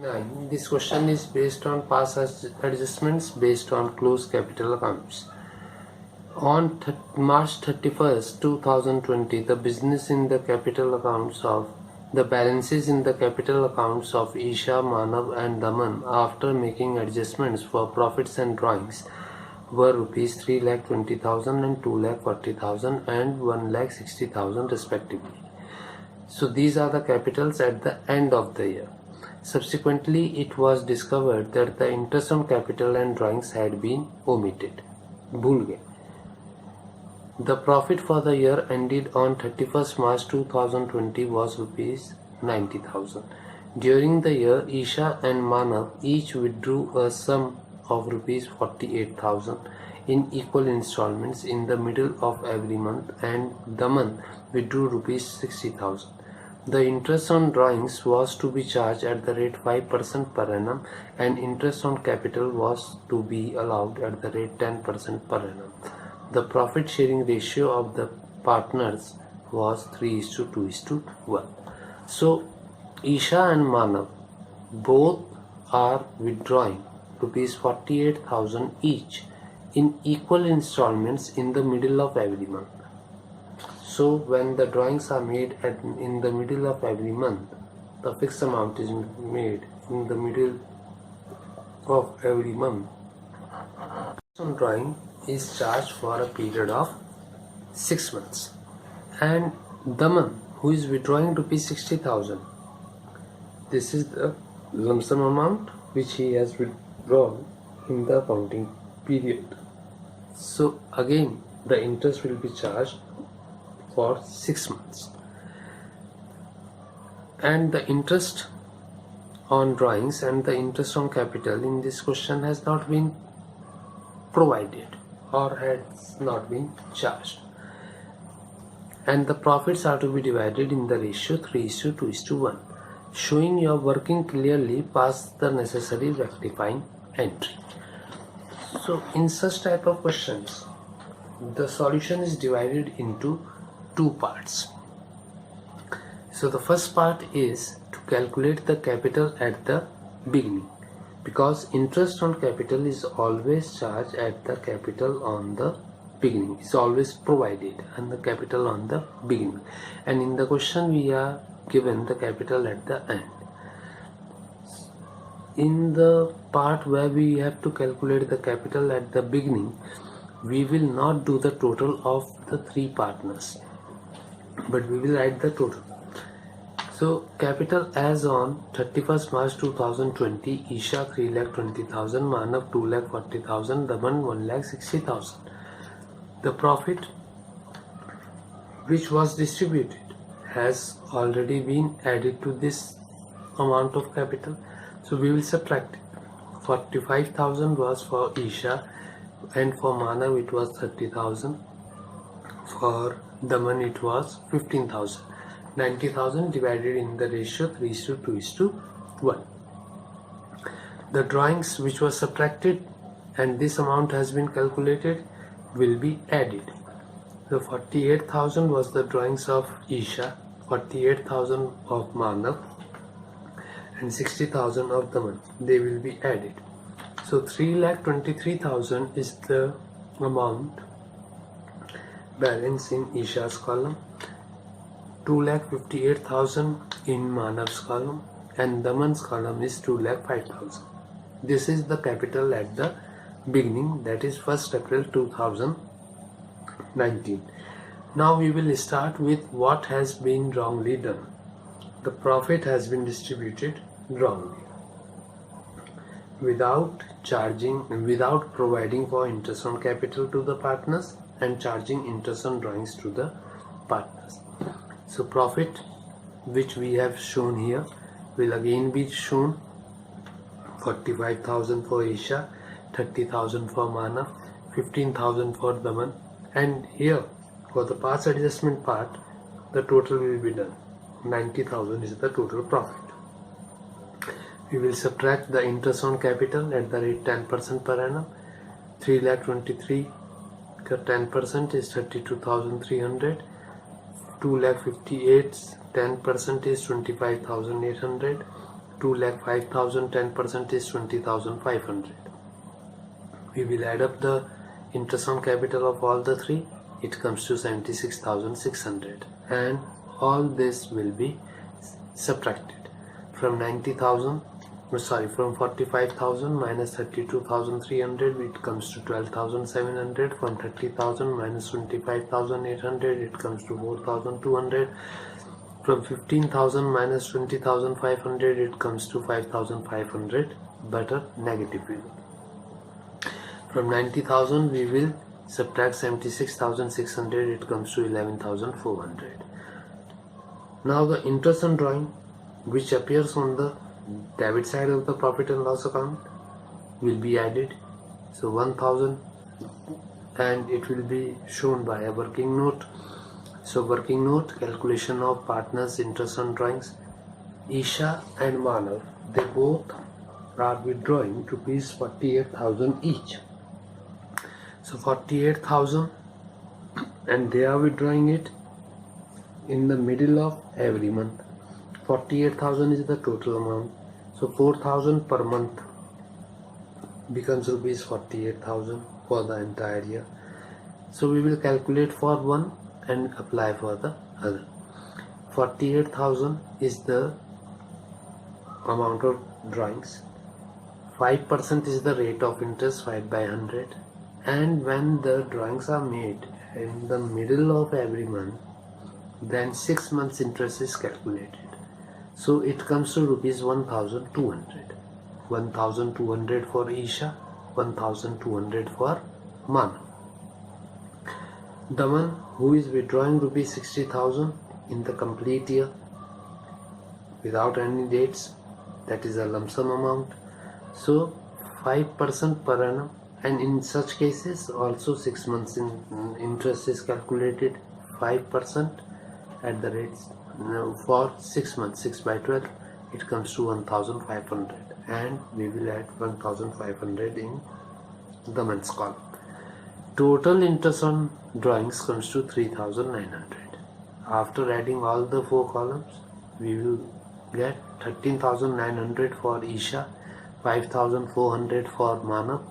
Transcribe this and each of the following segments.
9. This question is based on past adjustments based on closed capital accounts. On March 31st, 2020, the balances in the capital accounts of Isha, Manav and Daman after making adjustments for profits and drawings were rupees 3,20,000 and 2,40,000 and 1,60,000 respectively. So these are the capitals at the end of the year. Subsequently, it was discovered that the interest on capital and drawings had been omitted. भूल गए. The profit for the year ended on 31st March 2020 was rupees 90,000. During the year, Isha and Manav each withdrew a sum of rupees 48,000 in equal installments in the middle of every month, and Daman withdrew rupees 60,000. The interest on drawings was to be charged at the rate 5% per annum, and interest on capital was to be allowed at the rate 10% per annum. The profit sharing ratio of the partners was 3:2:1. So Isha and Manav both are withdrawing rupees 48,000 each in equal installments in the middle of every month. So when the drawings are made in the middle of every month, the fixed amount is made in the middle of every month. On drawing is charged for a period of 6 months. And Daman, who is withdrawing rupees 60,000, this is the lump sum amount which he has withdrawn in the accounting period. So again, the interest will be charged for 6 months. And the interest on drawings and the interest on capital in this question has not been provided or has not been charged. And the profits are to be divided in the ratio 3:2:1. Showing you are working clearly past the necessary rectifying entry. So in such type of questions, the solution is divided into two parts. So the first part is to calculate the capital at the beginning, because interest on capital is always charged at the capital on the beginning. It's always provided and the capital on the beginning. And in the question we are given the capital at the end. In the part where we have to calculate the capital at the beginning, we will not do the total of the three partners, but we will write the total. So capital as on 31st March 2020, Isha 3,20,000, Manav 2,40,000, Daman 1,60,000. The profit which was distributed has already been added to this amount of capital. So we will subtract it. 45,000 was for Isha, and for Manav it was 30,000. For Daman it was 15,000. 90,000 divided in the ratio 3:2:1. The drawings which was subtracted and this amount has been calculated will be added. The 48,000 was the drawings of Isha, 48,000 of Manav and 60,000 of Daman. They will be added. So 3,23,000 is the amount balance in Isha's column, 2,58,000 in Manav's column, and Daman's column is 2,05,000. This is the capital at the beginning, that is 1st April 2019. Now we will start with what has been wrongly done. The profit has been distributed wrongly, without providing for interest on capital to the partners and charging interest on drawings to the partners. So profit which we have shown here will again be shown: 45,000 for Isha, 30,000 for Manav, 15,000 for Daman, and here for the past adjustment part the total will be done. 90,000 is the total profit. We will subtract the interest on capital at the rate 10% per annum. 3,23,000 10% is 32,300. 2,58,000 10% is 25,800. 2,05,000, 10% is 20,500. We will add up the interest on capital of all the three. It comes to 76,600, and all this will be subtracted from 45,000 minus 32,300. It comes to 12,700. From 30,000 minus 25,800, it comes to 4,200. From 15,000 minus 20,500, it comes to 5,500, but a negative figure. From 90,000 we will subtract 76,600. It comes to 11,400. Now the interest on drawing, which appears on the debit side of the profit and loss account, will be added. So 1,000, and it will be shown by a working note. So working note, calculation of partners' interest on drawings. Isha and Manav, they both are withdrawing rupees 48,000 each. So 48,000, and they are withdrawing it in the middle of every month. 48,000 is the total amount. So 4,000 per month becomes rupees 48,000 for the entire year. So we will calculate for one and apply for the other. 48,000 is the amount of drawings. 5% is the rate of interest, 5 by 100. And when the drawings are made in the middle of every month, then 6 months interest is calculated. So it comes to rupees 1,200. 1,200 for Isha, 1,200 for Manav. Daman, who is withdrawing rupees 60,000 in the complete year without any dates, that is a lump sum amount. So 5% per annum, and in such cases also 6 months interest is calculated. 5% at the rates for 6 months, 6 by 12, it comes to 1,500, and we will add 1,500 in the month's column. Total interest on drawings comes to 3,900. After adding all the 4 columns, we will get 13,900 for Isha, 5,400 for Manav,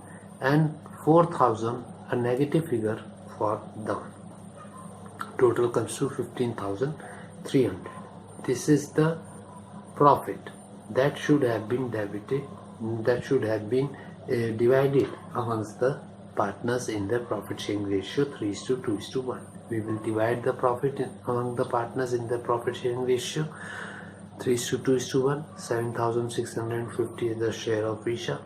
and 4,000, a negative figure, for Daman. Total comes to 15,300. This is the profit that should have been divided amongst the partners in the profit sharing ratio 3:2:1. We will divide the profit among the partners in the profit sharing ratio 3:2:1. 7,650 is the share of Isha,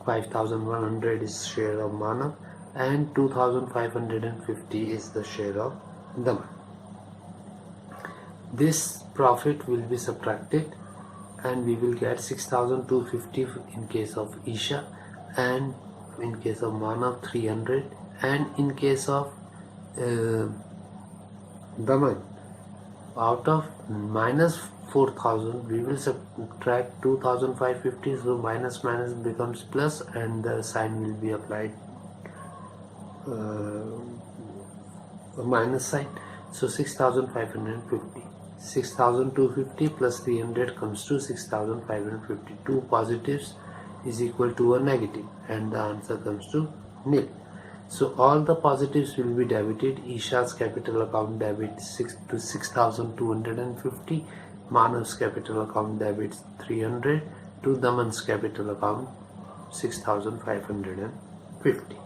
5,100 is share of Manav, and 2,550 is the share of Daman. This profit will be subtracted, and we will get 6,250 in case of Isha, and in case of Manav 300, and in case of Daman, out of minus 4,000 we will subtract 2,550. So minus becomes plus, and the sign will be applied, a minus sign. So 6,550. 6,250 plus 300 comes to 6,550. 2 positives is equal to a negative, and the answer comes to nil. So all the positives will be debited. Isha's capital account debits 6,250. Manav's capital account debits 300 to Daman's capital account 6,550.